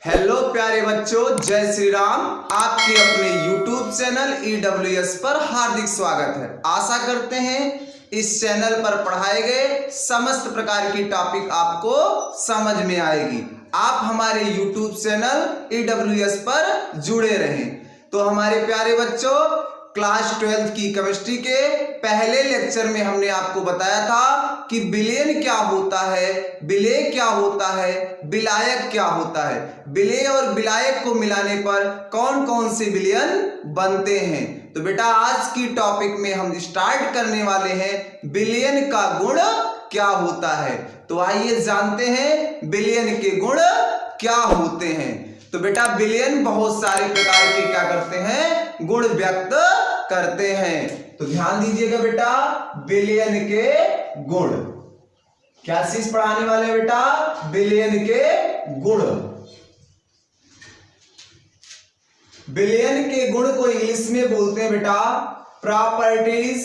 Hello प्यारे बच्चों, जय श्री राम। आपके अपने YouTube चैनल EWS पर हार्दिक स्वागत है। आशा करते हैं इस चैनल पर पढ़ाए गए समस्त प्रकार की टॉपिक आपको समझ में आएगी। आप हमारे YouTube चैनल EWS पर जुड़े रहें। तो हमारे प्यारे बच्चों, क्लास 12 की केमिस्ट्री के पहले लेक्चर में हमने आपको बताया था कि विलयन क्या होता है, विलेय क्या होता है, विलायक क्या होता है। विलेय और विलायक को मिलाने पर कौन कौन से विलयन बनते हैं। तो बेटा आज की टॉपिक में हम स्टार्ट करने वाले हैं विलयन का गुण क्या होता है। तो आइए जानते हैं विलयन के गुण क्या होते हैं। तो बेटा विलयन बहुत सारे प्रकार के क्या करते हैं, गुण व्यक्त करते हैं। तो ध्यान दीजिएगा बेटा, विलयन के गुण क्या चीज पढ़ाने वाले हैं बेटा, विलयन के गुण। विलयन के गुण को इंग्लिश में बोलते हैं बेटा प्रॉपर्टीज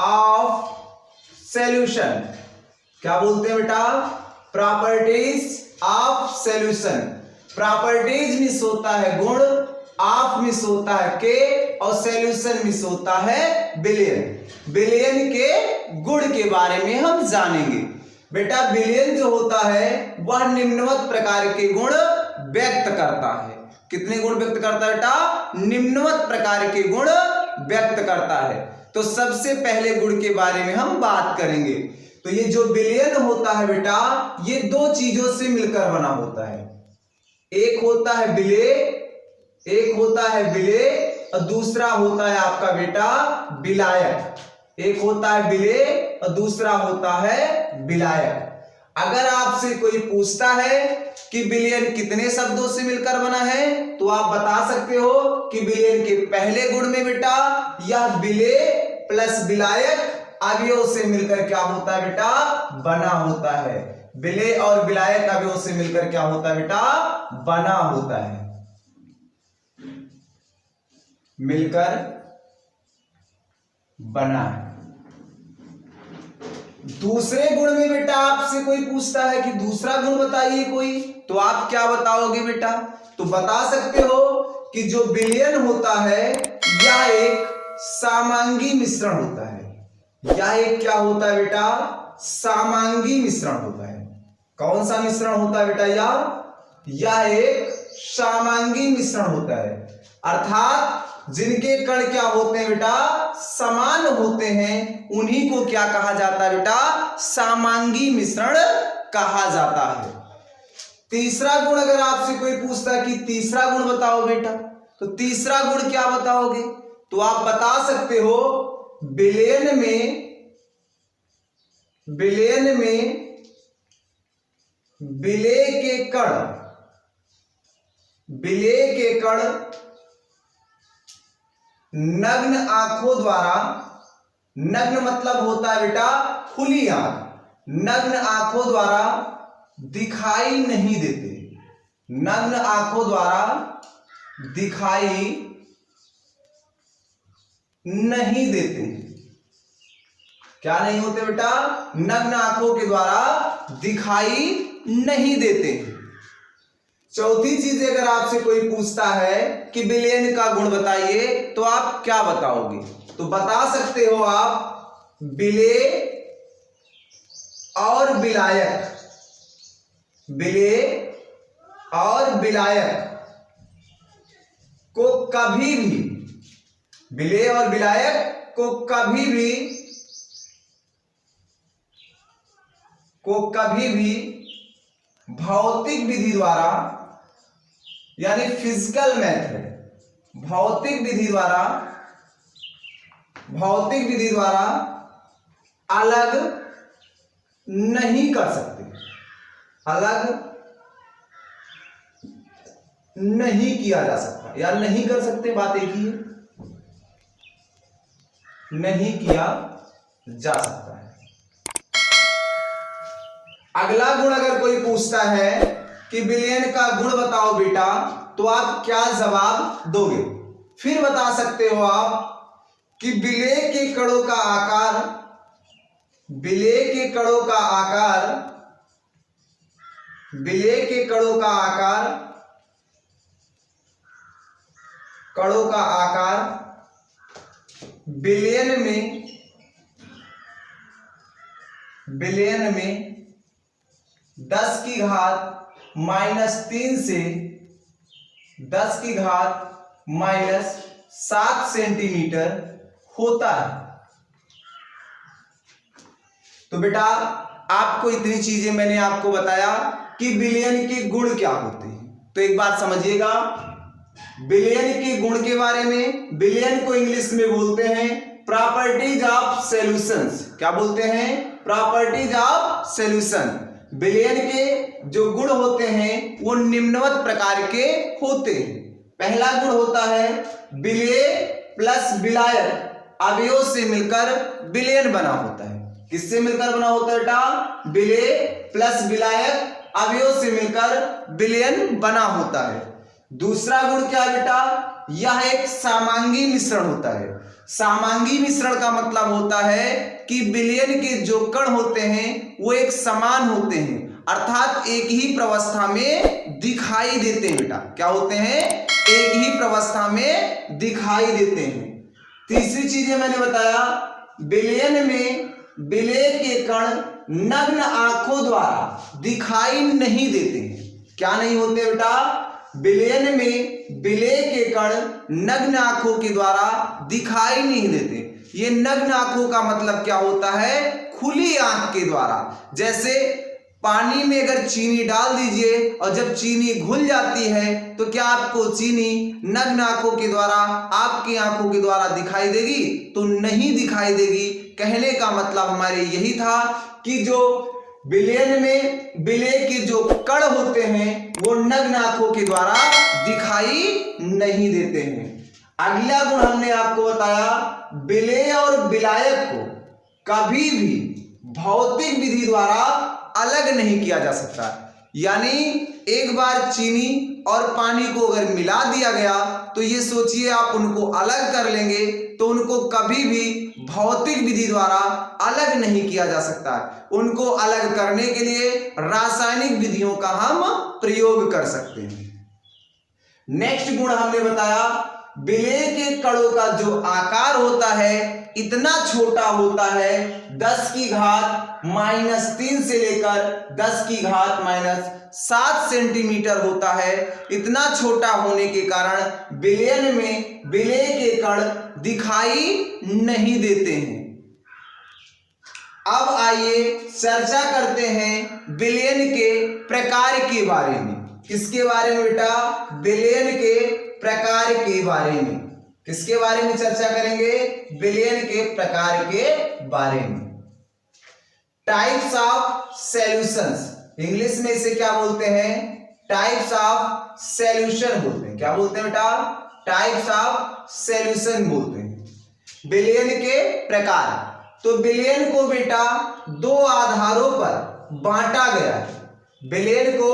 ऑफ सॉल्यूशन। क्या बोलते हैं बेटा, properties of solution. Properties miss होता है गुण, ऑफ मिस होता है के, और सॉल्यूशन मिस होता है विलयन। विलयन के गुण के बारे में हम जानेंगे। बेटा विलयन जो होता है वह निम्नवत प्रकार के गुण व्यक्त करता है। कितने गुण व्यक्त करता है बेटा, निम्नवत प्रकार के गुण व्यक्त करता है। तो सबसे पहले गुण के बारे में हम बात करेंगे। तो ये जो विलयन होता है बेटा, ये दो चीजों से मिलकर बना होता है। एक होता है विलेय और दूसरा होता है आपका बेटा विलायक। एक होता है विलेय और दूसरा होता है विलायक। अगर आपसे कोई पूछता है कि विलयन कितने शब्दों से मिलकर बना है, तो आप बता सकते हो कि विलयन के पहले गुण में बेटा यह विलेय प्लस विलायक अवयव से मिलकर क्या होता है बेटा, बना होता है। विलेय और विलायक अवयव से मिलकर क्या होता है बेटा, बना होता है। मिलकर बना है। दूसरे गुण में बेटा आपसे कोई पूछता है कि दूसरा गुण बताइए कोई, तो आप क्या बताओगे बेटा, तो बता सकते हो कि जो विलयन होता है यह एक समांगी मिश्रण होता है। यह एक क्या होता है बेटा, समांगी मिश्रण होता है। कौन सा मिश्रण होता है बेटा, यह एक समांगी मिश्रण होता है। अर्थात जिनके कण क्या होते हैं बेटा, समान होते हैं, उन्हीं को क्या कहा जाता है बेटा, समांगी मिश्रण कहा जाता है। तीसरा गुण अगर आपसे कोई पूछता है कि तीसरा गुण बताओ बेटा, तो तीसरा गुण क्या बताओगे, तो आप बता सकते हो विलयन में विलेय के कण नग्न आंखों द्वारा, नग्न मतलब होता है बेटा खुली आंख, नग्न आंखों द्वारा दिखाई नहीं देते। नग्न आंखों द्वारा दिखाई नहीं देते। क्या नहीं होते बेटा, नग्न आंखों के द्वारा दिखाई नहीं देते। चौथी चीज अगर आपसे कोई पूछता है कि विलयन का गुण बताइए, तो आप क्या बताओगे, तो बता सकते हो आप विलेय और विलायक, विलेय और विलायक को कभी भी, विलेय और विलायक को कभी भी भौतिक विधि द्वारा, यानी फिजिकल मेथड, भौतिक विधि द्वारा अलग नहीं कर सकते, अलग नहीं किया जा सकता, या नहीं कर सकते, बात एक ही है, नहीं किया जा सकता है। अगला गुण अगर कोई पूछता है कि विलयन का गुण बताओ बेटा, तो आप क्या जवाब दोगे, फिर बता सकते हो आप कि विलेय के कणों का आकार विलेय के कणों का आकार, विलेय के कणों का आकार, कणों का आकार बिलियन में 10 की घात -3 से 10 की घात -7 सेंटीमीटर होता है। तो बेटा आपको इतनी चीजें मैंने आपको बताया कि बिलियन के गुण क्या होते हैं। तो एक बात समझिएगा, बिलियन के गुण के बारे में, बिलियन को इंग्लिश में बोलते हैं प्रॉपर्टीज ऑफ सॉल्यूशंस। क्या बोलते हैं? Properties of solution. बिलियन के जो गुण होते हैं वो निम्नवत प्रकार के होते हैं। पहला गुण होता है विलेय प्लस विलायक अवयव से मिलकर विलयन बना होता है। किससे मिलकर बना होता है बेटा? विलेय प्लस विलायक अवयव से मिलकर विलयन बना होता है। दूसरा गुण क्या है बेटा? यह एक समांगी मिश्रण होता है। समांगी मिश्रण का मतलब होता है कि विलयन के जो कण होते हैं वो एक समान होते हैं, अर्थात एक ही प्रवस्था में दिखाई देते हैं। बेटा क्या होते हैं? एक ही प्रवस्था में दिखाई देते हैं। तीसरी चीजें मैंने बताया, विलयन में विलेय के कण नग्न आंखों द्वारा दिखाई नहीं देते हैं। क्या नहीं होते बेटा? विलयन में विलेय के कण नग्न आंखों के द्वारा दिखाई नहीं देते। ये नग्न आंखों का मतलब क्या होता है? खुली आंख के द्वारा। जैसे पानी में अगर चीनी डाल दीजिए और जब चीनी घुल जाती है तो क्या आपको चीनी नग्न आंखों के द्वारा, आपकी आंखों के द्वारा दिखाई देगी? तो नहीं दिखाई देगी। कहने का मतलब हमारे यही था कि जो विलयन में विलेय के जो कण होते हैं वो नग्न आंखों के द्वारा दिखाई नहीं देते हैं। अगला गुण हमने आपको बताया, विलेय और विलायक को कभी भी भौतिक विधि द्वारा अलग नहीं किया जा सकता। यानी एक बार चीनी और पानी को अगर मिला दिया गया तो ये सोचिए आप उनको अलग कर लेंगे तो उनको कभी भी भौतिक विधि द्वारा अलग नहीं किया जा सकता। उनको अलग करने के लिए रासायनिक विधियों का हम प्रयोग कर सकते हैं। नेक्स्ट गुण हमने बताया, विलेय के कणों का जो आकार होता है इतना छोटा होता है, 10 की घात -3 से लेकर 10 की घात -7 सेंटीमीटर होता है। इतना छोटा होने के कारण विलयन में विलेय के कण दिखाई नहीं देते हैं। अब आइए चर्चा करते हैं विलयन के प्रकार के बारे में। किसके बारे में बेटा? विलयन के प्रकार के बारे में। किसके बारे में चर्चा करेंगे? विलयन के प्रकार के बारे में। टाइप्स ऑफ सॉल्यूशंस, इंग्लिश में इसे क्या बोलते हैं? टाइप्स ऑफ सॉल्यूशन बोलते हैं। क्या बोलते हैं बेटा? टाइप्स ऑफ सॉल्यूशन बोलते हैं। विलयन के प्रकार, तो विलयन को बेटा दो आधारों पर बांटा गया है। विलयन को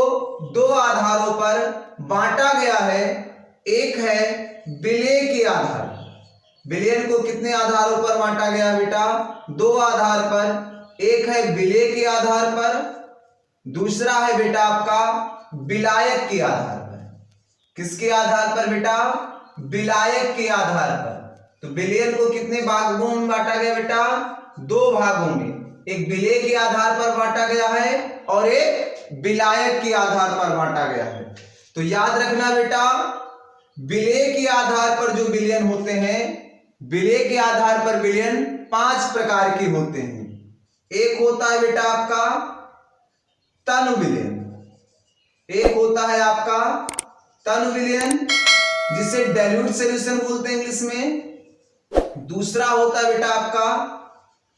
दो आधारों पर बांटा गया है। एक है विलेय के आधार। विलयन को कितने आधारों पर बांटा गया बेटा? दो आधार पर। एक है विलेय के आधार पर, दूसरा है बेटा आपका विलायक के आधार पर। किसके आधार पर बेटा? विलायक के आधार पर। तो विलयन को कितने भागों में बांटा गया बेटा? दो भागों में। एक विलेय के आधार पर बांटा गया है और एक विलायक के आधार पर बांटा गया है। तो याद रखना बेटा, विलेय के आधार पर जो विलयन होते हैं, विलेय के आधार पर विलयन 5 प्रकार के होते हैं। एक होता है बेटा आपका तनु विलयन, एक होता है आपका तनु विलयन जिसे डाइल्यूट सॉल्यूशन बोलते हैं इंग्लिश में। दूसरा होता है बेटा आपका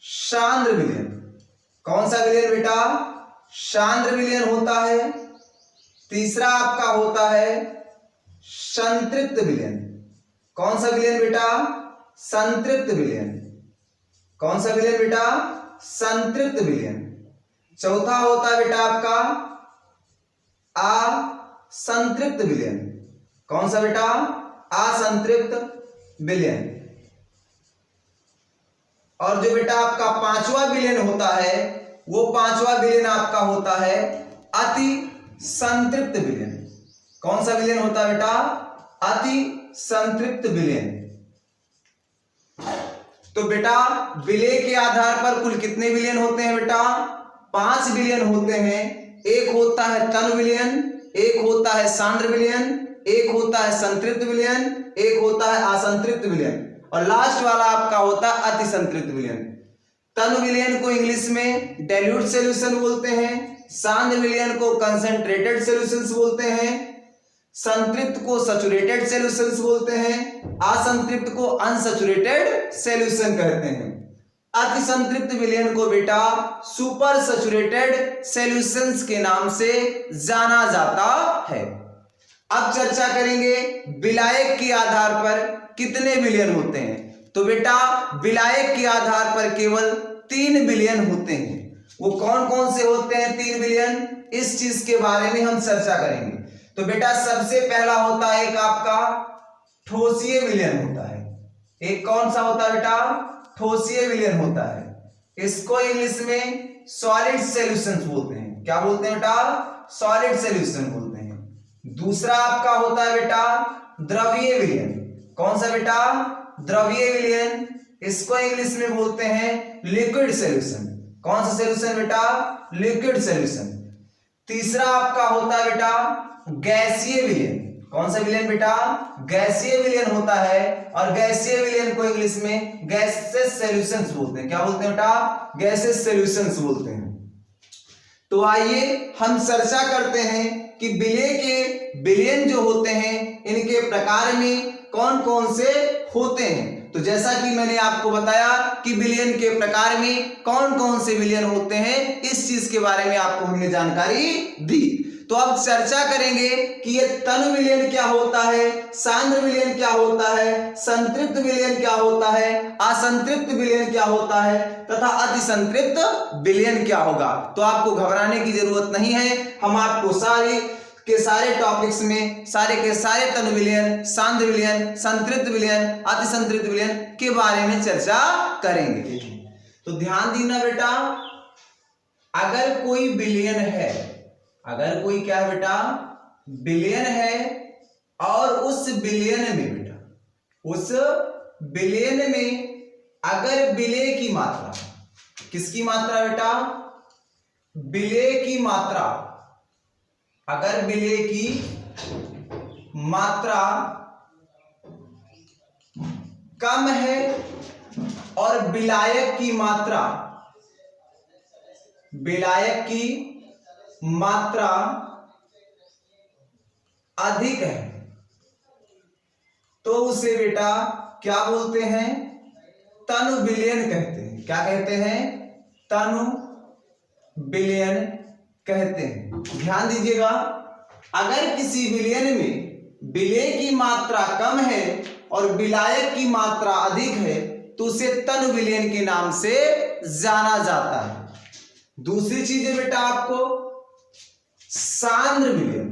सांद्र विलयन। कौन सा विलयन बेटा? सांद्र विलयन होता है। तीसरा आपका होता है संतृप्त विलयन। कौन सा विलयन बेटा? संतृप्त विलयन। कौन सा विलयन बेटा? संतृप्त विलयन। चौथा होता है बेटा आपका असंतृप्त विलयन। कौन सा बेटा? असंतृप्त विलयन। और जो बेटा आपका 5वां विलयन होता है वो 5वां विलयन आपका होता है अति संतृप्त विलयन। कौन सा विलयन होता है बेटा? अति संतृप्त विलयन। तो बेटा विलेय के आधार पर कुल कितने विलयन होते हैं बेटा? 5 विलयन होते हैं। एक होता है तनु विलयन, एक होता है सांद्र विलयन, एक होता है संतृप्त विलयन, एक होता है असंतृप्त विलयन और लास्ट वाला आपका होता है अति संतृप्त विलयन। तनु विलयन को इंग्लिश में डाइल्यूट सॉल्यूशन बोलते हैं, सांद्र विलयन को कंसंट्रेटेड सॉल्यूशंस बोलते हैं, संतृप्त को सैचुरेटेड सॉल्यूशंस बोलते हैं, असंतृप्त को अनसैचुरेटेड सॉल्यूशन कहते हैं। अति संतृप्त विलयन को बेटा सुपर सैचुरेटेड सॉल्यूशंस के नाम से जाना जाता है। अब चर्चा करेंगे विलायक के आधार पर कितने विलयन होते हैं। तो बेटा विलायक के आधार पर केवल 3 विलयन होते हैं। वो कौन कौन से होते हैं 3 विलयन, इस चीज के बारे में हम चर्चा करेंगे। तो बेटा सबसे पहला होता है एक आपका ठोसीय विलयन होता है। एक कौन सा होता है बेटा? ठोसीय विलयन होता है। इसको इंग्लिश में सॉलिड सॉल्यूशंस बोलते हैं। क्या बोलते हैं बेटा? सॉलिड सॉल्यूशन बोलते हैं। दूसरा आपका होता है बेटा द्रवीय विलयन। कौन सा बेटा? द्रवीय विलयन। इसको इंग्लिश में बोलते हैं लिक्विड सॉल्यूशन। कौन सा सॉल्यूशन बेटा? Liquid solution. तीसरा आपका होता है बेटा गैसीय विलयन। कौन सा विलयन बेटा? गैसीय विलयन होता है और गैसीय विलयन को इंग्लिश में गैसेस सॉल्यूशंस बोलते हैं। क्या बोलते हैं बेटा? गैसेस सॉल्यूशंस बोलते हैं। तो आइए हम चर्चा करते हैं कि विलेय के विलयन जो होते हैं इनके प्रकार में कौन कौन से होते हैं। तो जैसा कि मैंने आपको बताया कि विलयन के प्रकार में कौन कौन से विलयन होते हैं, इस चीज के बारे में आपको हमने जानकारी दी। तो अब चर्चा करेंगे कि ये तनु विलयन क्या होता है, सांद्र विलयन क्या होता है, संतृप्त विलयन क्या होता है, असंतृप्त विलयन क्या होता है तथा अति संतृप्त विलयन क्या होगा। तो आपको घबराने की जरूरत नहीं है। हम आपको सारे के सारे टॉपिक्स में सारे के सारे तनु विलयन, सांद्र विलयन, संतृप्त विलयन, अति संतृप्त विलयन के बारे में चर्चा करेंगे। तो ध्यान देना बेटा, अगर कोई विलयन है, अगर कोई क्या है बेटा? विलयन है और उस विलयन में बेटा, उस विलयन में अगर विलेय की मात्रा, किसकी मात्रा बेटा? विलेय की मात्रा, अगर विलेय की मात्रा कम है और विलायक की मात्रा, विलायक की मात्रा अधिक है, तो उसे बेटा क्या बोलते हैं? तनु विलयन कहते हैं। क्या कहते हैं? तनु विलयन कहते हैं। ध्यान दीजिएगा, अगर किसी विलयन में विलेय की मात्रा कम है और विलायक की मात्रा अधिक है तो उसे तनु विलयन के नाम से जाना जाता है। दूसरी चीज है बेटा आपको सांद्र विलयन।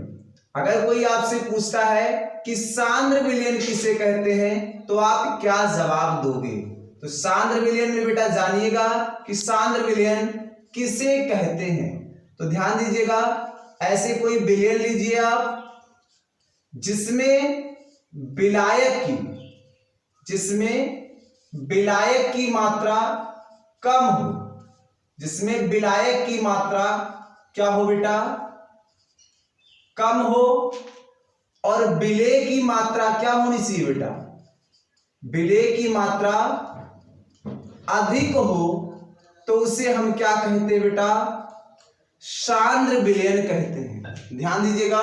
अगर कोई आपसे पूछता है कि सांद्र विलयन किसे कहते हैं तो आप क्या जवाब दोगे? तो सांद्र विलयन में बेटा जानिएगा कि सांद्र विलयन किसे कहते हैं। तो ध्यान दीजिएगा, ऐसे कोई विलयन लीजिए आप जिसमें विलायक की मात्रा कम हो, जिसमें विलायक की मात्रा क्या हो बेटा? कम हो और विलेय की मात्रा क्या होनी चाहिए बेटा? विलेय की मात्रा अधिक हो तो उसे हम क्या कहते हैं बेटा? सांद्र विलयन कहते हैं। ध्यान दीजिएगा,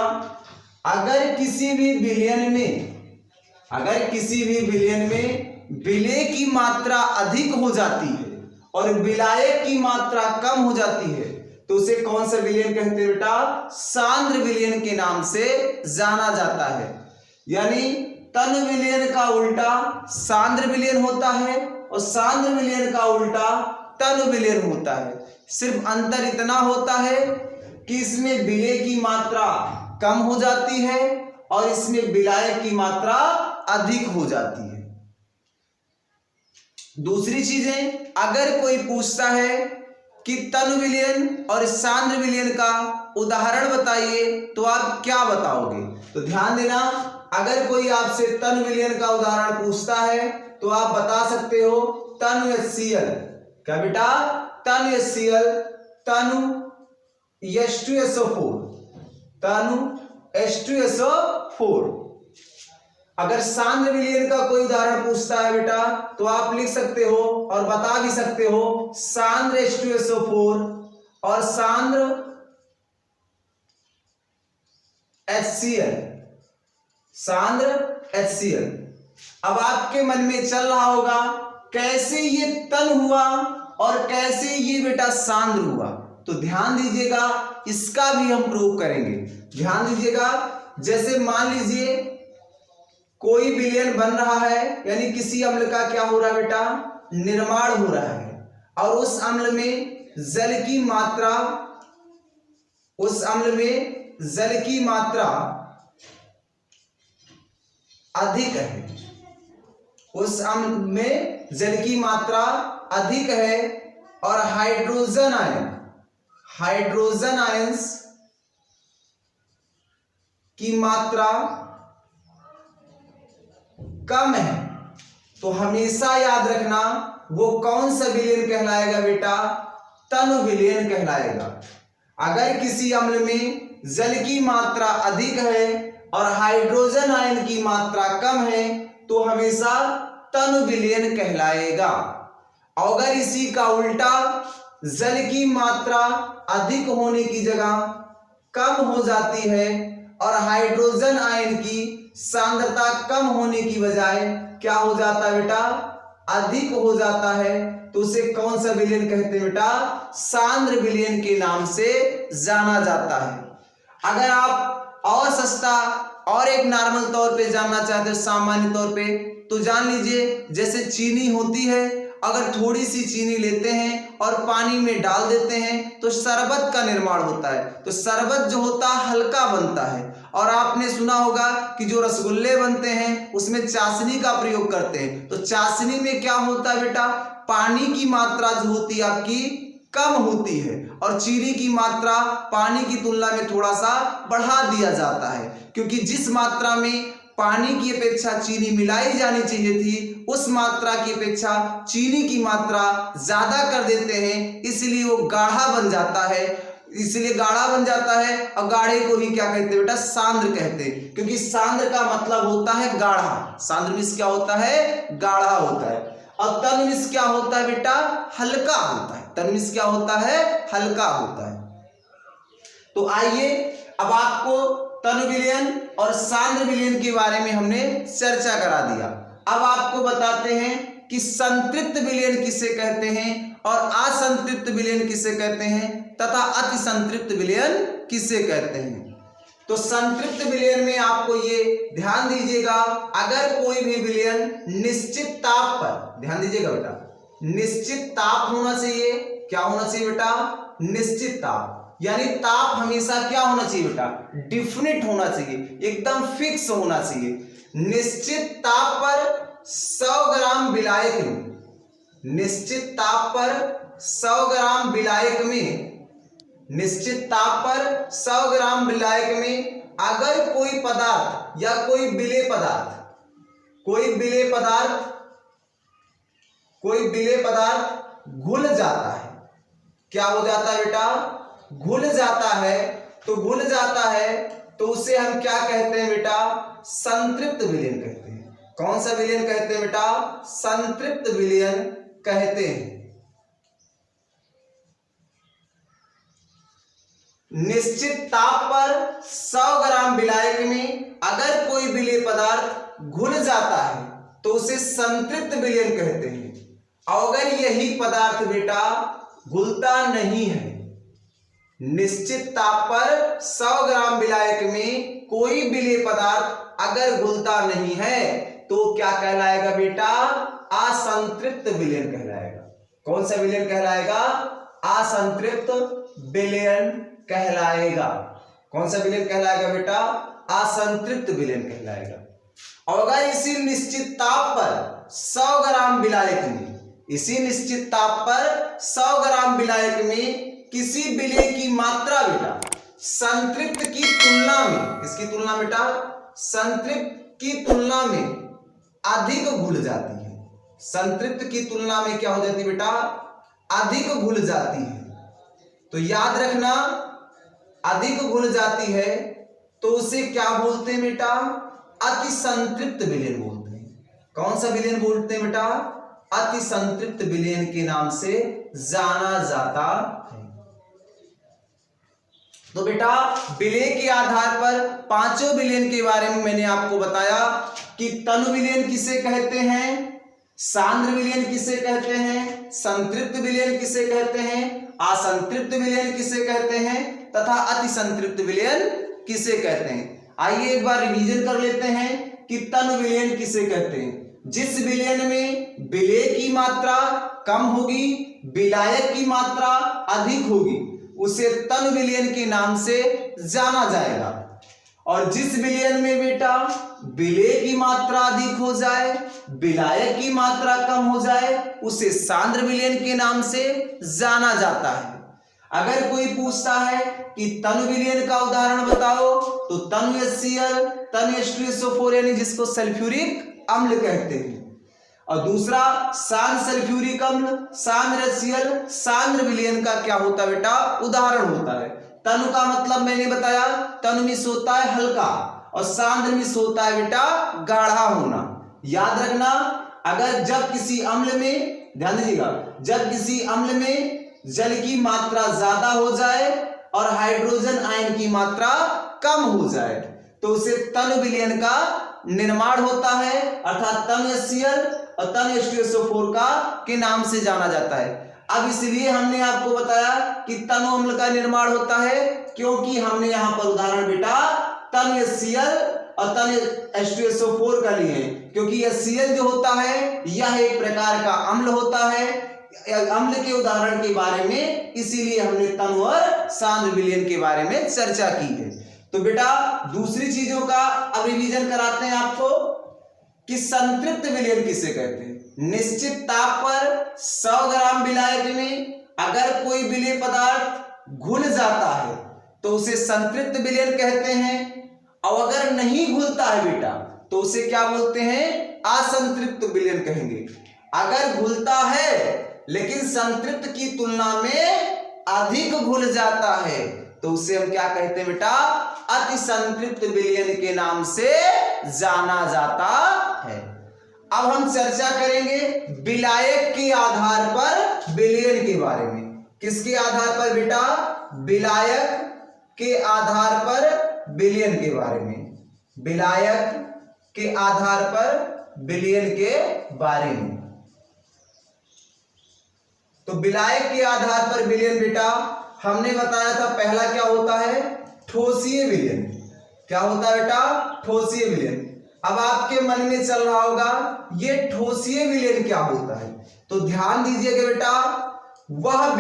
अगर किसी भी विलयन में विलेय की मात्रा अधिक हो जाती है और विलायक की मात्रा कम हो जाती है तो उसे कौन सा विलयन कहते हैं बेटा? सांद्र विलयन के नाम से जाना जाता है। यानी तनु विलयन का उल्टा सांद्र विलयन होता है और सांद्र विलयन का उल्टा तनु विलयन होता है। सिर्फ अंतर इतना होता है कि इसमें विलेय की मात्रा कम हो जाती है और इसमें विलायक की मात्रा अधिक हो जाती है। दूसरी चीजें अगर कोई पूछता है कि तनु विलयन और सांद्र विलयन का उदाहरण बताइए तो आप क्या बताओगे? तो ध्यान देना, अगर कोई आपसे तनु विलयन का उदाहरण पूछता है तो आप बता सकते हो तनु HCl। क्या बेटा? तनु HCl, तनु H2SO4, तनु H2SO4। अगर सांद्र विलयन का कोई उदाहरण पूछता है बेटा तो आप लिख सकते हो और बता भी सकते हो सांद्र H2SO4 और सांद्र HCl, सांद्र HCl। अब आपके मन में चल रहा होगा कैसे ये तन हुआ और कैसे ये बेटा सांद्र हुआ। तो ध्यान दीजिएगा, इसका भी हम प्रूव करेंगे। ध्यान दीजिएगा, जैसे मान लीजिए कोई विलयन बन रहा है, यानी किसी अम्ल का क्या हो रहा है बेटा? निर्माण हो रहा है, और उस अम्ल में जल की मात्रा, उस अम्ल में जल की मात्रा अधिक है, उस अम्ल में जल की मात्रा अधिक है और हाइड्रोजन आयन, हाइड्रोजन आयंस की मात्रा कम है। तो हमेशा याद रखना वो कौन सा विलयन कहलाएगा बेटा? तनु विलयन कहलाएगा। अगर किसी अम्ल में जल की मात्रा अधिक है और हाइड्रोजन आयन की मात्रा कम है तो हमेशा तनु विलयन कहलाएगा। अगर इसी का उल्टा, जल की मात्रा अधिक होने की जगह कम हो जाती है और हाइड्रोजन आयन की सांद्रता कम होने की बजाय क्या हो जाता है बेटा? अधिक हो जाता है, तो उसे कौन सा विलयन कहते हैं बेटा? सांद्र विलयन के नाम से जाना जाता है। अगर आप और सस्ता और एक नॉर्मल तौर पे जानना चाहते हो, सामान्य तौर पे, तो जान लीजिए जैसे चीनी होती है, अगर थोड़ी सी चीनी लेते हैं और पानी में डाल देते हैं तो शरबत का निर्माण होता है। तो शरबत जो होता है हल्का बनता है। और आपने सुना होगा कि जो रसगुल्ले बनते हैं उसमें चाशनी का प्रयोग करते हैं। तो चाशनी में क्या होता है बेटा? पानी की मात्रा जो होती है आपकी कम होती है और चीनी की मात्रा पानी की तुलना में थोड़ा सा बढ़ा दिया जाता है, क्योंकि जिस मात्रा में पानी की अपेक्षा चीनी मिलाई जानी चाहिए थी उस मात्रा की अपेक्षा चीनी की मात्रा ज्यादा कर देते हैं, इसलिए वो गाढ़ा बन जाता है। इसलिए गाढ़ा बन जाता है और गाढ़े को ही क्या कहते हैं बेटा? सांद्र कहते हैं, क्योंकि सांद्र का मतलब होता है गाढ़ा। सांद्र मिस क्या होता है? गाढ़ा होता है। और तन मिस क्या होता है बेटा? हल्का होता है। तन मिस क्या होता है? हल्का होता है। तो आइए अब आपको तनु विलयन और सांद्र विलयन के बारे में हमने चर्चा करा दिया। अब आपको बताते हैं कि संतृप्त विलयन किसे कहते हैं और असंतृप्त विलयन किसे कहते हैं तथा अति संतृप्त विलयन किसे कहते हैं। तो संतृप्त विलयन में आपको ये ध्यान दीजिएगा, अगर कोई भी विलयन निश्चित ताप पर, ध्यान दीजिएगा बेटा, निश्चित ताप होना चाहिए। क्या होना चाहिए बेटा? निश्चित ताप, यानी ताप हमेशा क्या होना चाहिए बेटा? डिफिनिट होना चाहिए, एकदम फिक्स होना चाहिए। निश्चित ताप पर 100 ग्राम विलायक में, निश्चित ताप पर 100 ग्राम विलायक में, निश्चित ताप पर 100 ग्राम विलायक में अगर कोई पदार्थ या कोई विलेय पदार्थ, कोई विलेय पदार्थ, कोई विलेय पदार्थ घुल जाता है, क्या हो जाता है बेटा? घुल जाता है। तो घुल जाता है तो उसे हम क्या कहते हैं बेटा? संतृप्त विलयन कहते हैं। कौन सा विलयन कहते हैं बेटा? संतृप्त विलयन कहते हैं। निश्चित ताप पर 100 ग्राम विलायक में अगर कोई विलेय पदार्थ घुल जाता है तो उसे संतृप्त विलयन कहते हैं। अगर यही पदार्थ बेटा घुलता नहीं है, निश्चित ताप पर 100 ग्राम विलायक में कोई विलेय पदार्थ अगर घुलता नहीं है तो क्या कहलाएगा बेटा? असंतृप्त विलयन कहलाएगा। कौन सा विलयन कहलाएगा? असंतृप्त विलयन कहलाएगा। कौन सा विलयन कहलाएगा बेटा? असंतृप्त विलयन कहलाएगा। और अगर इसी निश्चित ताप पर 100 ग्राम विलायक में इसी निश्चित ताप पर 100 ग्राम विलायक में किसी विलेय की मात्रा बेटा संतृप्त की तुलना में, किसकी तुलना बेटा, संतृप्त की तुलना में अधिक घुल जाती है। संतृप्त की तुलना में क्या हो जाती है बेटा, अधिक घुल जाती है। तो याद रखना, अधिक घुल जाती है तो उसे क्या बोलते हैं बेटा, अति संतृप्त विलयन बोलते हैं। कौन सा विलयन बोलते हैं बेटा, अति संतृप्त विलयन के नाम से जाना जाता है। तो बेटा विलेय के आधार पर पांचों विलयन के बारे में मैंने आपको बताया कि तनु विलयन किसे कहते हैं, सांद्र विलयन किसे कहते हैं, संतृप्त विलयन किसे कहते हैं, असंतृप्त विलयन किसे कहते हैं तथा अति संतृप्त विलयन किसे कहते हैं। आइए एक बार रिवीजन कर लेते हैं कि तनु विलयन किसे कहते हैं। जिस विलयन में विलेय की मात्रा कम होगी, विलायक की मात्रा अधिक होगी, उसे तनु विलयन के नाम से जाना जाएगा। और जिस विलयन में बेटा विलेय की मात्रा अधिक हो जाए, विलायक की मात्रा कम हो जाए, उसे सांद्र विलयन के नाम से जाना जाता है। अगर कोई पूछता है कि तनु विलयन का उदाहरण बताओ, तो तनु HCl, तनु H2SO4 यानी जिसको सल्फ्यूरिक अम्ल कहते हैं, और दूसरा सांद्र सल्फ्यूरिक अम्ल, सांद्र HCl, सांद्र विलयन का क्या होता है बेटा, उदाहरण होता है। तनु का मतलब मैंने बताया, तनु मिश्र होता है हल्का और सांद्र मिश्र होता है बेटा गाढ़ा होना। याद रखना, अगर जब किसी अम्ल में, ध्यान दीजिएगा, जब किसी अम्ल में जल की मात्रा ज्यादा हो जाए और हाइड्रोजन आयन की मात्रा कम हो जाए तो उसे तनु विलयन का निर्माण होता है, अर्थात तनु HCl और तनु H2SO4 का के नाम से जाना जाता है। अब इसलिए हमने आपको बताया कि तनु अम्ल का निर्माण होता है क्योंकि हमने यहां पर उदाहरण बेटा तनु HCl और तनु H2SO4 का लिए हैं, क्योंकि HCl जो होता है यह एक प्रकार का अम्ल होता है, अम्ल के उदाहरण के बारे में, इसीलिए हमने तनु और सांद्र विलयन के बारे में चर्चा की है। तो बेटा दूसरी चीजों का अब रिवीजन कराते हैं आपको कि संतृप्त विलयन किसे कहते हैं। निश्चित ताप पर 100 ग्राम विलायक में अगर कोई विलेय पदार्थ घुल जाता है तो उसे संतृप्त विलयन कहते हैं, और अगर नहीं घुलता है बेटा तो उसे क्या बोलते हैं, असंतृप्त विलयन कहेंगे। अगर घुलता है लेकिन संतृप्त की तुलना में अधिक घुल जाता है तो उसे हम क्या कहते हैं बेटा, अति संतृप्त विलयन के नाम से जाना जाता है। अब हम चर्चा करेंगे विलायक के आधार पर विलयन के बारे में। किसके आधार पर बेटा, विलायक के आधार पर विलयन के बारे में, विलायक के आधार पर विलयन के बारे में। तो विलायक के आधार पर विलयन बेटा हमने बताया था, पहला क्या होता है, ठोसीय विलयन। क्या होता है बेटा, ठोसीय विलयन। अब आपके मन में चल रहा होगा ये ठोसीय विलयन क्या होता है, तो ध्यान दीजिएगा बेटा, वह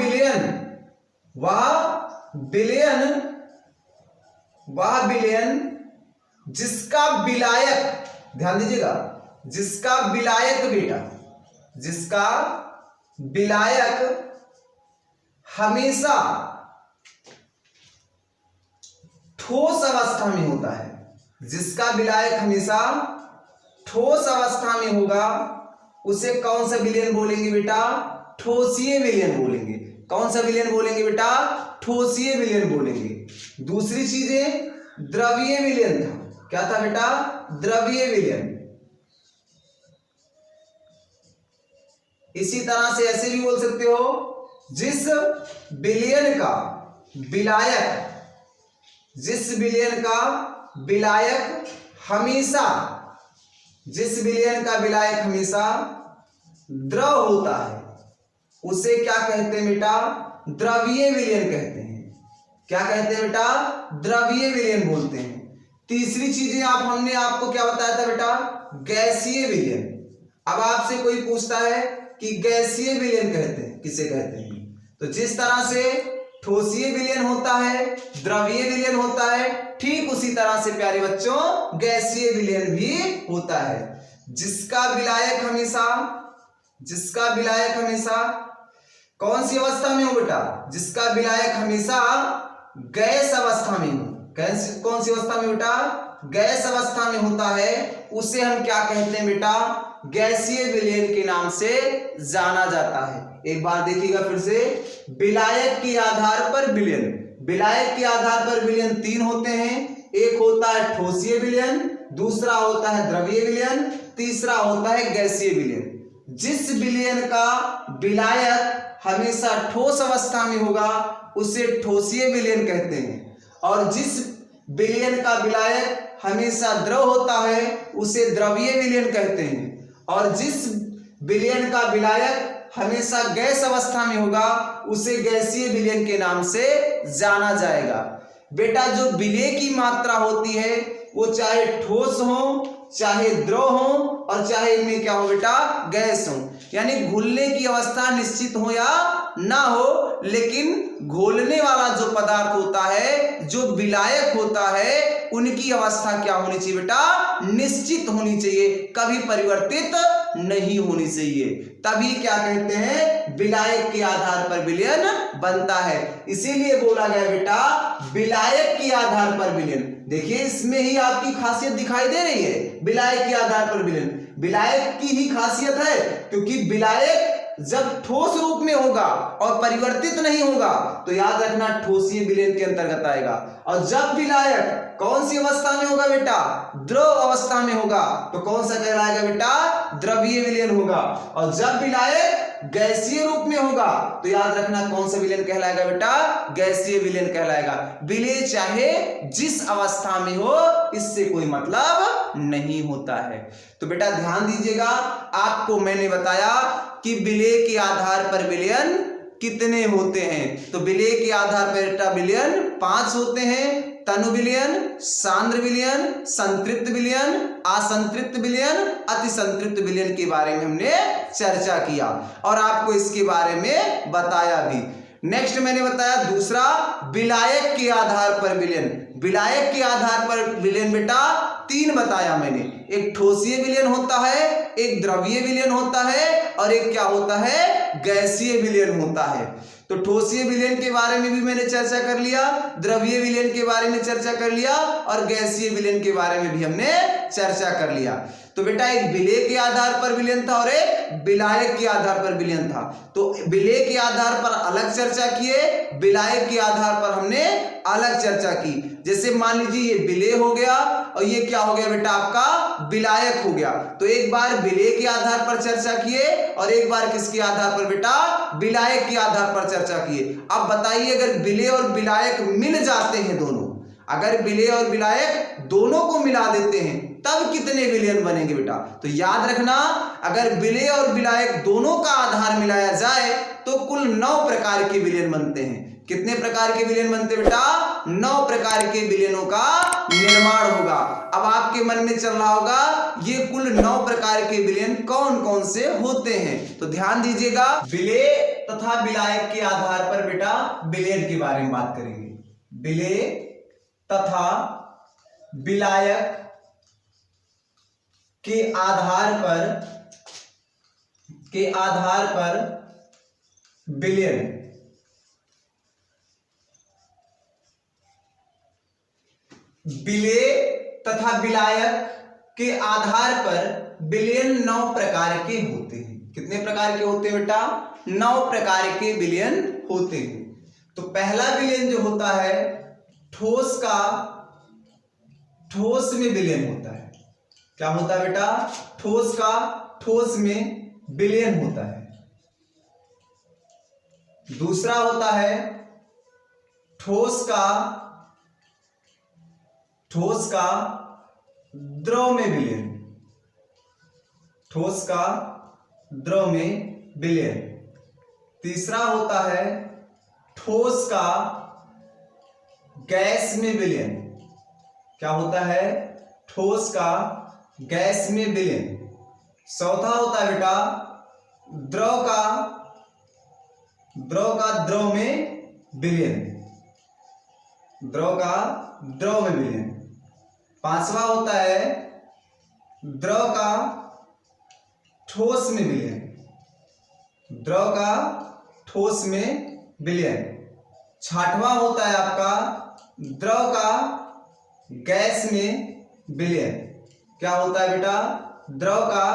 विलयन जिसका विलायक, ध्यान दीजिएगा, जिसका विलायक बेटा, जिसका विलायक हमेशा ठोस अवस्था में होता है, जिसका विलायक हमेशा ठोस अवस्था में होगा, उसे कौन सा विलयन बोलेंगे बेटा, ठोसीय विलयन बोलेंगे। कौन सा विलयन बोलेंगे बेटा, ठोसीय विलयन बोलेंगे। दूसरी चीजें द्रवीय विलयन था। क्या था बेटा, द्रवीय विलयन। इसी तरह से ऐसे भी बोल सकते हो, जिस विलयन का विलायक, जिस विलयन का विलायक हमेशा, जिस विलयन का विलायक हमेशा द्रव होता है उसे क्या कहते हैं बेटा, द्रवीय विलयन कहते हैं। क्या कहते हैं बेटा, द्रवीय विलयन बोलते हैं। तीसरी चीजें हमने आपको क्या बताया था बेटा, गैसीय विलयन। अब आपसे कोई पूछता है कि गैसीय विलयन कहते हैं किसे कहते हैं, तो जिस तरह से ठोसीय विलयन होता है, द्रवीय विलयन होता है, ठीक उसी तरह से प्यारे बच्चों गैसीय विलयन भी होता है। जिसका विलायक हमेशा जिसका विलायक हमेशा कौन सी अवस्था में हो बेटा, जिसका विलायक हमेशा गैस अवस्था में हो। कौन सी अवस्था में बेटा, गैस अवस्था में होता है, उसे हम क्या कहते हैं बेटा, गैसीय विलयन के नाम से जाना जाता है। एक बार देखिएगा फिर से, विलायक के आधार पर विलयन, विलायक के आधार पर विलयन तीन होते हैं। एक होता है ठोसीय विलयन, दूसरा होता है द्रवीय विलयन, तीसरा होता है गैसीय विलयन। जिस विलयन का विलायक हमेशा ठोस अवस्था में होगा उसे ठोसीय विलयन कहते हैं, और जिस विलयन का विलायक हमेशा द्रव होता है उसे द्रवीय विलयन कहते हैं, और जिस विलयन का विलायक हमेशा गैस अवस्था में होगा उसे गैसीय विलयन के नाम से जाना जाएगा। बेटा जो विलय की मात्रा होती है वो चाहे ठोस हो, चाहे द्रव हो, और चाहे इनमें क्या हो बेटा, गैस हो, यानी घुलने की अवस्था निश्चित हो या ना हो, लेकिन घोलने वाला जो पदार्थ होता है, जो विलायक होता है, उनकी अवस्था क्या होनी चाहिए बेटा, निश्चित होनी चाहिए, कभी परिवर्तित नहीं होनी चाहिए। तभी क्या कहते हैं, विलायक के आधार पर विलयन बनता है। इसीलिए बोला गया बेटा विलायक के आधार पर विलयन। देखिए इसमें ही आपकी खासियत दिखाई दे रही है, विलायक के आधार पर विलयन, विलायक की ही खासियत है, क्योंकि विलायक जब ठोस रूप में होगा और परिवर्तित नहीं होगा तो याद रखना ठोसीय विलयन के अंतर्गत आएगा, और जब विलायक कौन सी अवस्था में होगा बेटा, द्रव अवस्था में होगा तो कौन सा कहलाएगा बेटा, द्रवीय विलयन होगा, और जब विलायक गैसीय रूप में होगा तो याद रखना कौन सा विलयन कहलाएगा बेटा, गैसीय विलयन कहलाएगा। विलय चाहे जिस अवस्था में हो इससे कोई मतलब नहीं होता है। तो बेटा ध्यान दीजिएगा, आपको मैंने बताया कि विलय के आधार पर विलयन कितने होते हैं। तो विलय के आधार पर बेटा विलयन 5 होते हैं, तनु विलयन, सांद्र विलयन, संतृप्त विलयन, असंतृप्त विलयन, अतिसंतृप्त विलयन के बारे में हमने चर्चा किया और आपको इसके बारे में बताया भी। नेक्स्ट मैंने बताया दूसरा, विलायक के आधार पर विलयन। विलायक के आधार पर विलयन बेटा 3 बताया मैंने, एक ठोसीय विलयन होता है, एक द्रवीय विलयन होता है, और एक क्या होता है, गैसीय विलयन होता है। तो ठोसीय विलयन के बारे में भी मैंने चर्चा कर लिया, द्रवीय विलयन के बारे में चर्चा कर लिया, और गैसीय विलयन के बारे में भी हमने चर्चा कर लिया। तो बेटा एक विलय के आधार पर विलयन था और एक विलायक के आधार पर विलयन था। तो विलय के आधार पर अलग चर्चा किए, विलायक के आधार पर हमने अलग चर्चा की। जैसे मान लीजिए ये विलय हो गया और ये क्या हो गया बेटा, आपका विलायक हो गया। तो एक बार विलय के आधार पर चर्चा किए और एक बार किसके आधार पर बेटा, विलायक के आधार पर चर्चा किए। अब बताइए अगर विलय और विलायक मिल जाते हैं दोनों, अगर विलय और विलायक दोनों को मिला देते हैं तब कितने विलयन बनेंगे बेटा। तो याद रखना अगर विलय और विलायक दोनों का आधार मिलाया जाए तो कुल 9 प्रकार के विलयन बनते हैं। कितने प्रकार के विलयन बनते बेटा, 9 प्रकार के विलयनों का निर्माण होगा। अब आपके मन में चल रहा होगा ये कुल 9 प्रकार के विलयन कौन कौन से होते हैं। तो ध्यान दीजिएगा, विलय तथा विलायक के आधार पर बेटा विलयन के बारे में बात करेंगे। विलय तथा विलायक के आधार पर विलयन। विलय तथा विलायक के आधार पर विलयन 9 प्रकार के होते हैं। कितने प्रकार के होते हैं बेटा, 9 प्रकार के विलयन होते हैं। तो पहला विलयन जो होता है ठोस का, ठोस में विलयन होता है। क्या होता है बेटा, ठोस का ठोस में विलयन होता है। दूसरा होता है ठोस का द्रव में विलयन, ठोस का द्रव में विलयन। तीसरा होता है ठोस का गैस में विलयन। क्या होता है, ठोस का गैस में विलयन। चौथा होता है बेटा द्रव का द्रव में विलयन, द्रव का द्रव में विलयन। पांचवा होता है द्रव का ठोस में विलयन। द्रव का ठोस में विलयन। छठवां होता है आपका द्रव का गैस में विलयन। क्या होता है बेटा? द्रव का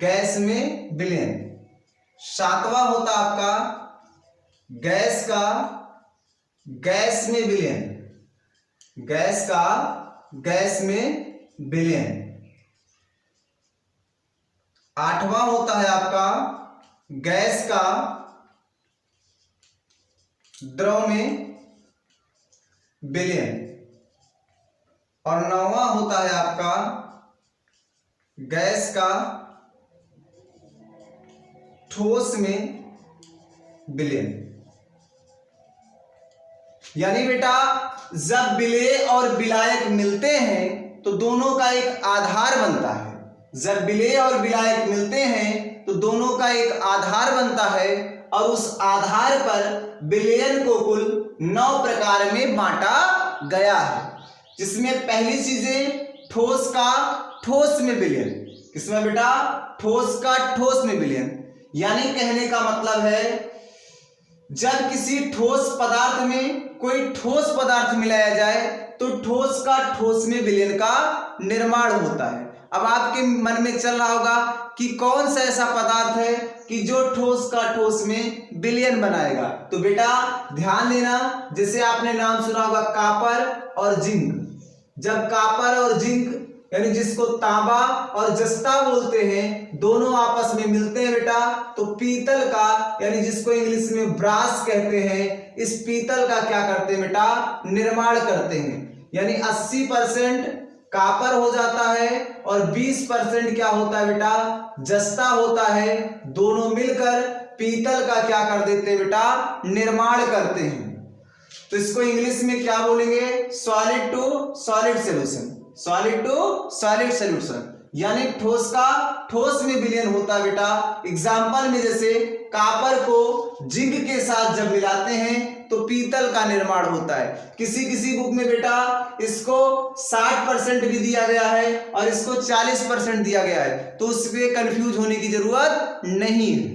गैस में विलयन। सातवां होता है आपका गैस का गैस में विलयन। गैस का गैस में विलयन। आठवां होता है आपका गैस का द्रव में विलयन। और नौवां होता है आपका गैस का ठोस में विलयन। यानी बेटा जब विलेय और विलायक मिलते हैं तो दोनों का एक आधार बनता है। जब विलेय और विलायक मिलते हैं तो दोनों का एक आधार बनता है और उस आधार पर विलयन को कुल 9 प्रकार में बांटा गया है, जिसमें पहली चीजें ठोस का ठोस में विलयन। किसमें बेटा? ठोस का ठोस में विलयन। यानी कहने का मतलब है जब किसी ठोस पदार्थ में कोई ठोस पदार्थ मिलाया जाए तो ठोस का ठोस में विलयन का निर्माण होता है। अब आपके मन में चल रहा होगा कि कौन सा ऐसा पदार्थ है कि जो ठोस का ठोस में विलयन बनाएगा। तो बेटा ध्यान देना, जैसे आपने नाम सुना होगा कापर और जिंक। जब कापर और जिंक यानी जिसको तांबा और जस्ता बोलते हैं, दोनों आपस में मिलते हैं बेटा, तो पीतल का यानी जिसको इंग्लिश में ब्रास कहते हैं, इस पीतल का क्या करते हैं बेटा? निर्माण करते हैं। यानी 80% कापर हो जाता है और 20% क्या होता है बेटा? जस्ता होता है। दोनों मिलकर पीतल का क्या कर देते हैं बेटा? निर्माण करते हैं। तो इसको इंग्लिश में क्या बोलेंगे? Solid to solid solution. Solid to solid solution यानी ठोस का ठोस में विलयन होता है बेटा। एग्जाम्पल में जैसे कापर को जिंक के साथ जब मिलाते हैं तो पीतल का निर्माण होता है। किसी किसी बुक में बेटा इसको 60% भी दिया गया है और इसको 40% दिया गया है, तो उसमें कंफ्यूज होने की जरूरत नहीं है।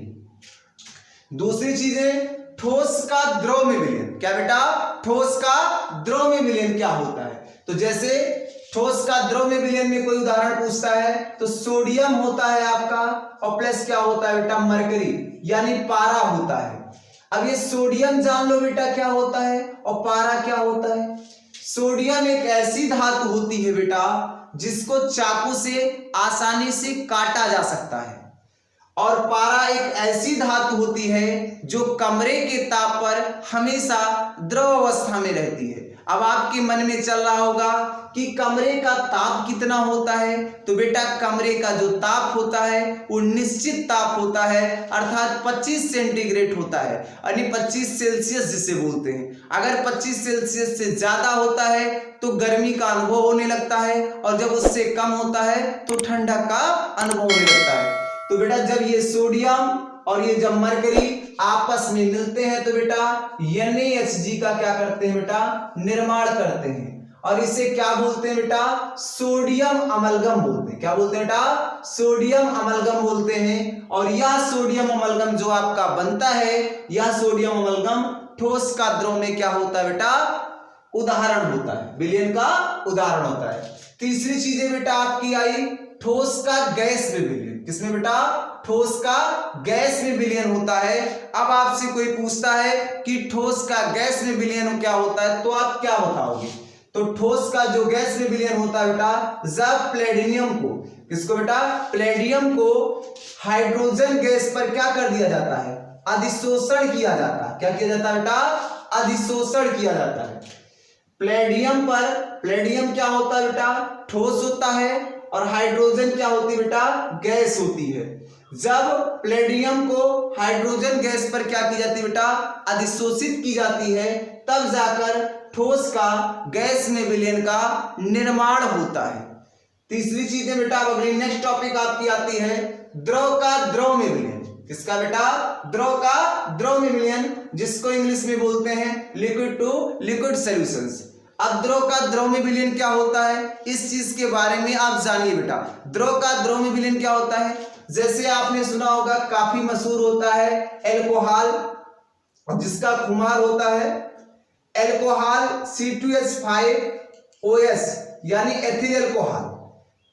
दूसरी चीजें ठोस का द्रव में विलयन। क्या बेटा? ठोस का द्रव में विलयन क्या होता है? तो जैसे ठोस का द्रव में विलयन में कोई उदाहरण पूछता है तो सोडियम होता है आपका और प्लस क्या होता है बेटा? मरकरी यानी पारा होता है। अब ये सोडियम जान लो बेटा क्या होता है और पारा क्या होता है। सोडियम एक ऐसी धातु होती है बेटा जिसको चाकू से आसानी से काटा जा सकता है, और पारा एक ऐसी धातु होती है जो कमरे के ताप पर हमेशा द्रव अवस्था में रहती है। अब आपके मन में चल रहा होगा कि कमरे का ताप कितना होता है? तो बेटा कमरे का जो ताप होता है वो निश्चित ताप होता है, अर्थात 25 सेंटीग्रेड होता है, यानी 25 सेल्सियस जिसे बोलते हैं। अगर 25 सेल्सियस से ज्यादा होता है तो गर्मी का अनुभव होने लगता है, और जब उससे कम होता है तो ठंडक का अनुभव होने लगता है। तो बेटा जब ये सोडियम और ये जब मरकरी आपस में मिलते हैं तो बेटा NaHG का क्या करते हैं बेटा? निर्माण करते हैं, और इसे क्या बोलते हैं बेटा? सोडियम अमलगम बोलते हैं। क्या बोलते हैं बेटा? सोडियम अमलगम बोलते हैं। और यह सोडियम अमलगम जो आपका बनता है, यह सोडियम अमलगम ठोस का द्रव में क्या होता है बेटा? उदाहरण होता है, विलयन का उदाहरण होता है। तीसरी चीजें बेटा आपकी आई ठोस का गैस में विलयन। किसमें बेटा? ठोस का गैस में विलयन होता है। अब आपसे कोई पूछता है कि ठोस का गैस में विलयन क्या होता है, तो आप क्या बताओगे? तो ठोस का जो गैस में विलयन होता है बेटा, जब प्लेटिनियम को, किसको बेटा? प्लेटिनियम को हाइड्रोजन गैस पर क्या कर दिया जाता है? अधिशोषण किया जाता है। क्या किया जाता है बेटा? अधिशोषण किया जाता है। प्लेटिनियम पर, प्लेटिनियम क्या होता है बेटा? ठोस होता है, और हाइड्रोजन क्या होती है बेटा? गैस होती है। जब प्लेटिनियम को हाइड्रोजन गैस पर क्या की जाती है बेटा? अधिशोषित की जाती है, तब जाकर ठोस का गैस में विलयन का निर्माण होता है। तीसरी चीजें बेटा अगली नेक्स्ट टॉपिक आपकी आती है द्रव का द्रव में विलयन। किसका बेटा? द्रव का द्रव में विलयन, जिसको इंग्लिश में बोलते हैं लिक्विड टू लिक्विड सॉल्यूशंस। अब द्रव का द्रव में विलयन क्या होता है, इस चीज के बारे में आप जानिए बेटा। द्रव का द्रव में विलयन क्या होता है? जैसे आपने सुना होगा काफी मशहूर होता है एल्कोहल, जिसका खुमार होता है एल्कोहल C2H5OS यानी एथिल एल्कोहल।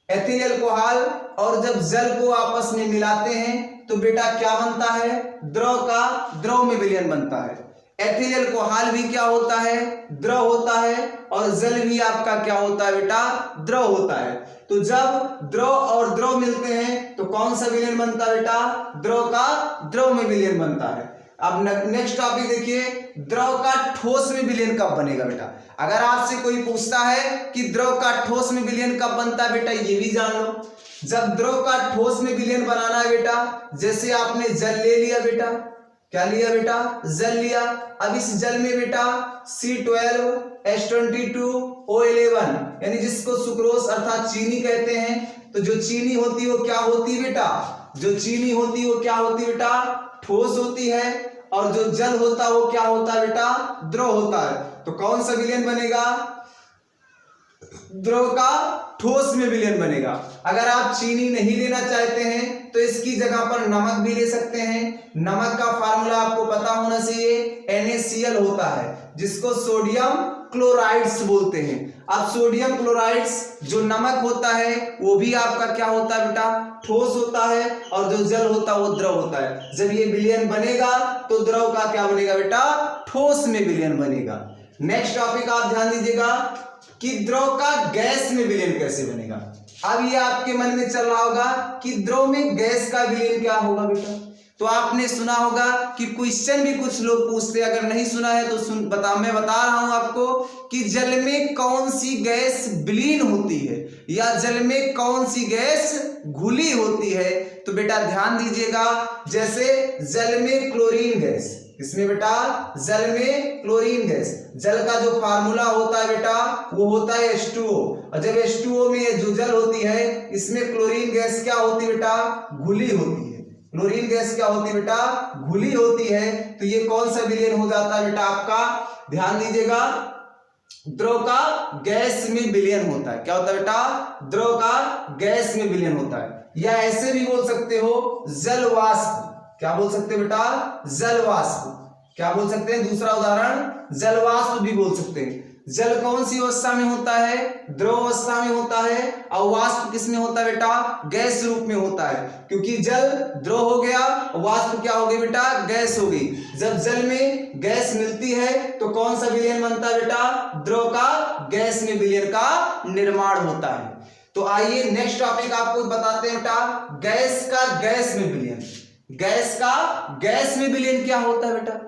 एथिल एल्कोहल और जब जल को आपस में मिलाते हैं तो बेटा क्या बनता है, द्रव का द्रव में विलयन बनता है। एथिल एल्कोहल भी क्या होता है, द्रव होता है, और जल भी आपका क्या होता है बेटा, द्रव होता है। तो जब द्रव और द्रव मिलते हैं तो कौन सा विलयन बनता है बेटा, द्रव का द्रव में विलयन बनता है। अब नेक्स्ट टॉपिक देखिए, द्रव का ठोस में विलयन कब बनेगा बेटा। अगर आपसे कोई पूछता है कि द्रव का ठोस में विलयन कब बनता है बेटा, ये भी जान लो। जब द्रव का ठोस में विलयन बनाना है बेटा, जैसे आपने जल ले लिया बेटा, क्या लिया बेटा, जल लिया। अब इस जल में बेटा C12H22O11 यानी जिसको सुक्रोज अर्थात चीनी कहते हैं, तो जो चीनी होती है वो क्या होती है बेटा, जो चीनी होती है वो क्या होती है बेटा, ठोस होती है, और जो जल होता है वो क्या होता है बेटा, द्रव होता है। तो कौन सा विलयन बनेगा, द्रव का ठोस में विलयन बनेगा। अगर आप चीनी नहीं लेना चाहते हैं तो इसकी जगह पर नमक भी ले सकते हैं। नमक का फार्मूला आपको पता होना चाहिए, NaCl होता है, जिसको सोडियम क्लोराइड्स बोलते हैं। अब सोडियम क्लोराइड्स जो नमक होता है वो भी आपका क्या होता है बेटा, ठोस होता है, और जो जल होता है वो द्रव होता है। जब ये विलयन बनेगा तो द्रव का क्या बनेगा बेटा, ठोस में विलयन बनेगा। नेक्स्ट टॉपिक आप ध्यान दीजिएगा कि द्रव का गैस में विलयन कैसे बनेगा। अब ये आपके मन में चल रहा होगा कि द्रव में गैस का विलयन क्या होगा बेटा। तो आपने सुना होगा कि क्वेश्चन भी कुछ लोग पूछते हैं, अगर नहीं सुना है तो मैं बता रहा हूं आपको कि जल में कौन सी गैस विलीन होती है या जल में कौन सी गैस घुली होती है। तो बेटा ध्यान दीजिएगा, जैसे जल में क्लोरीन गैस, इसमें बेटा जल में क्लोरीन गैस, जल का जो फार्मूला होता है बेटा वो होता है H2O, और जब H2O में जो जल होती है इसमें क्लोरीन गैस क्या होती है बेटा, घुली होती है। क्लोरीन गैस क्या होती है बेटा, घुली होती है। तो ये कौन सा विलयन हो जाता है बेटा आपका, ध्यान दीजिएगा, द्रव का गैस में विलयन होता है। क्या होता है बेटा, द्रव का गैस में विलयन होता है। या ऐसे भी बोल सकते हो जल वाष्प, क्या बोल सकते हैं बेटा, जल वाष्प, क्या बोल सकते हैं, दूसरा उदाहरण जल वाष्प भी बोल सकते हैं। जल कौन सी अवस्था में होता है, द्रव अवस्था में होता है, और वाष्प किस में होता है बेटा, गैस रूप में होता है। क्योंकि जल द्रव हो गया, वाष्प क्या हो गई बेटा, गैस हो गई। जब जल में गैस मिलती है तो कौन सा विलयन बनता है बेटा, द्रव का गैस में विलयन का निर्माण होता है। तो आइए नेक्स्ट टॉपिक आपको बताते हैं बेटा, गैस का गैस में विलयन। गैस का गैस में विलयन क्या होता है बेटा,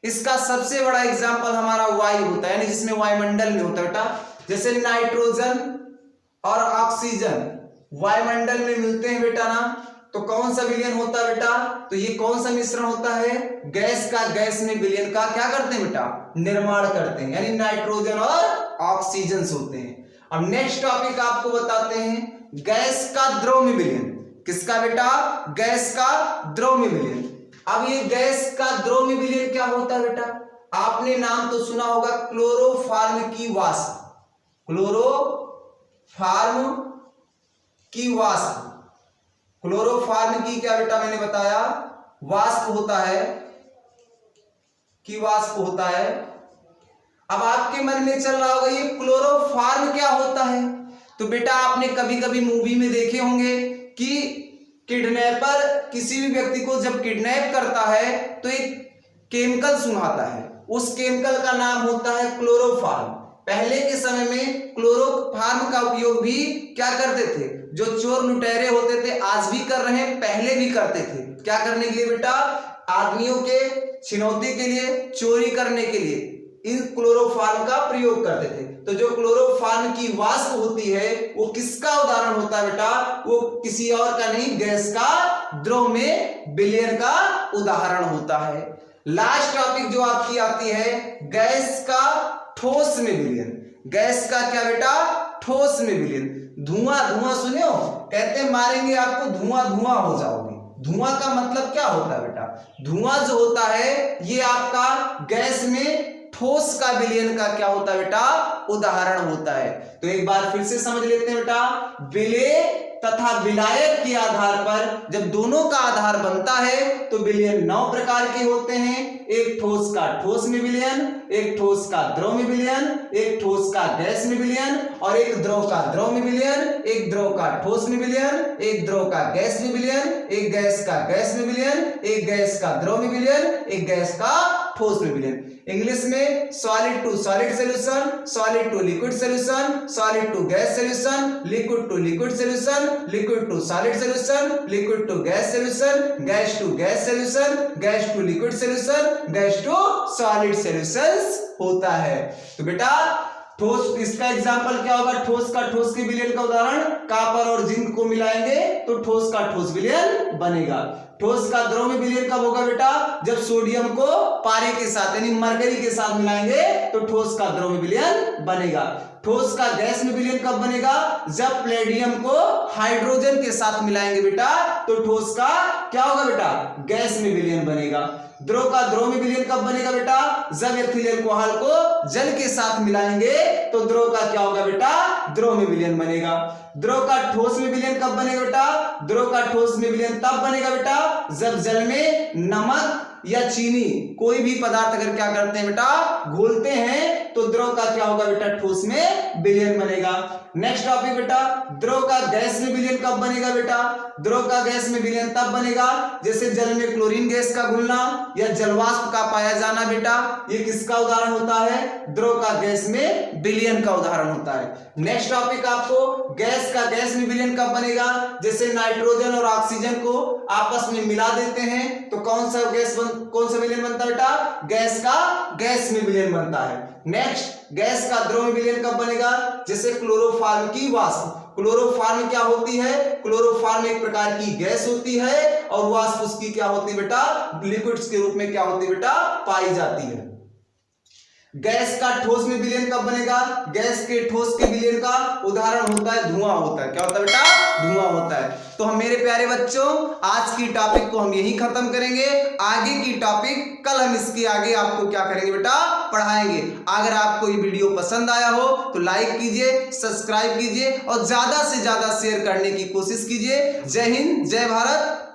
इसका सबसे बड़ा एग्जांपल हमारा वायु होता है, यानी जिसमें वायुमंडल में होता है बेटा। जैसे नाइट्रोजन और ऑक्सीजन वायुमंडल में मिलते हैं बेटा ना, तो कौन सा विलयन होता है बेटा, तो ये कौन सा मिश्रण होता है, गैस का गैस में विलयन का क्या करते हैं बेटा, निर्माण करते हैं, यानी नाइट्रोजन और ऑक्सीजन होते हैं। अब नेक्स्ट टॉपिक आपको बताते हैं गैस का द्रव में विलयन। किसका बेटा, गैस का द्रव में विलयन। अब ये गैस का द्रव में विलयन क्या होता है बेटा, आपने नाम तो सुना होगा क्लोरोफॉर्म की वाष्प, क्लोरोफॉर्म की वाष्प। क्लोरोफॉर्म की क्या बेटा मैंने बताया, वाष्प होता है, की वाष्प होता है। अब आपके मन में चल रहा होगा ये क्लोरोफॉर्म क्या होता है। तो बेटा आपने कभी कभी मूवी में देखे होंगे कि किडनैपर किसी भी व्यक्ति को जब किडनैप करता है तो एक केमिकल सुनाता है, उस केमिकल का नाम होता है क्लोरोफॉर्म। पहले के समय में क्लोरोफॉर्म का उपयोग भी क्या करते थे, जो चोर लुटेरे होते थे, आज भी कर रहे हैं, पहले भी करते थे। क्या करने के लिए बेटा, आदमियों के छिनौती के लिए, चोरी करने के लिए इन क्लोरोफॉर्म का प्रयोग करते थे। तो जो क्लोरोफॉर्म की वाष्प होती है वो किसका उदाहरण होता है बेटा, वो किसी और का नहीं, गैस का द्रव में विलयन का उदाहरण होता है। लास्ट टॉपिक जो आपकी आती है गैस का ठोस में विलयन। गैस का क्या बेटा, ठोस में विलयन। धुआं, धुआं सुने हो, कहते हैं मारेंगे आपको धुआं धुआं हो जाओगे। धुआं का मतलब क्या होता है बेटा, धुआं जो होता है ये आपका गैस में ठोस का विलयन का क्या होता है बेटा, उदाहरण होता है। तो एक बार फिर से समझ लेते हैं बेटा, विलेय तथा विलायक के आधार पर जब दोनों का आधार बनता है तो विलयन 9 प्रकार के होते हैं। एक ठोस का ठोस में विलयन, एक ठोस का द्रव में विलयन, एक ठोस का गैस में विलयन और एक द्रव का द्रव में विलयन, एक द्रव का ठोस में विलयन, एक द्रव का गैस में विलयन, एक गैस का गैस में विलयन, एक गैस का द्रव में विलयन, एक गैस का ठोस में विलयन। इंग्लिश में solid to solid solution, solid to liquid solution, solid to gas solution, liquid to liquid solution, liquid to solid solution, liquid to gas solution, gas to gas solution, gas to liquid solution, gas to solid solutions होता है। तो बेटा ठोस, इसका example क्या होगा, ठोस का ठोस के विलयन का उदाहरण, कॉपर और जिंक को मिलाएंगे तो ठोस का ठोस विलयन बनेगा। ठोस का द्रव में विलयन कब होगा बेटा, जब सोडियम को पारे के साथ यानी मरकरी के साथ मिलाएंगे तो ठोस का द्रव में विलयन बनेगा। ठोस का गैस में विलयन कब बनेगा, जब प्लेटियम को हाइड्रोजन के साथ मिलाएंगे बेटा तो ठोस का क्या होगा बेटा, गैस में विलयन बनेगा। द्रव का द्रव में विलयन कब बनेगा बेटा, जब एथिल अल्कोहल को जल के साथ मिलाएंगे तो द्रव का क्या होगा बेटा, द्रव में विलयन बनेगा। द्रव का ठोस में विलयन कब बनेगा बेटा, द्रव का ठोस में विलयन तब बनेगा बेटा जब जल में नमक या चीनी कोई भी पदार्थ अगर क्या करते हैं बेटा, घोलते हैं तो द्रव का क्या होगा बेटा, ठोस में विलयन बनेगा। नेक्स्ट टॉपिक बेटा, द्रव का गैस में विलयन कब बनेगा बेटा, द्रव का गैस में विलयन तब बनेगा जैसे जल में क्लोरीन गैस का घुलना या जलवाष्प का पाया जाना बेटा, ये किसका उदाहरण होता है, द्रव का गैस में विलयन का उदाहरण होता है। नेक्स्ट टॉपिक आपको, गैस का गैस में विलयन कब बनेगा, जैसे नाइट्रोजन और ऑक्सीजन को आपस में मिला देते हैं तो कौन सा विलयन बनता है बेटा, गैस का गैस में विलयन बनता है। नेक्स्ट, गैस का द्रव में विलयन कब बनेगा, जैसे क्लोरोफॉर्म की वाष्प। क्लोरोफॉर्म क्या होती है, क्लोरोफॉर्म एक प्रकार की गैस होती है और वाष्प उसकी क्या होती है बेटा, लिक्विड्स के रूप में क्या होती है बेटा, पाई जाती है। गैस का ठोस में विलयन कब बनेगा, गैस के ठोस के विलयन का उदाहरण होता है धुआं होता है। क्या होता है बेटा, धुआं होता है। तो हम मेरे प्यारे बच्चों आज की टॉपिक को हम यही खत्म करेंगे। आगे की टॉपिक कल हम इसके आगे आपको क्या करेंगे बेटा, पढ़ाएंगे। अगर आपको ये वीडियो पसंद आया हो तो लाइक कीजिए, सब्सक्राइब कीजिए और ज्यादा से ज्यादा शेयर करने की कोशिश कीजिए। जय हिंद, जय भारत।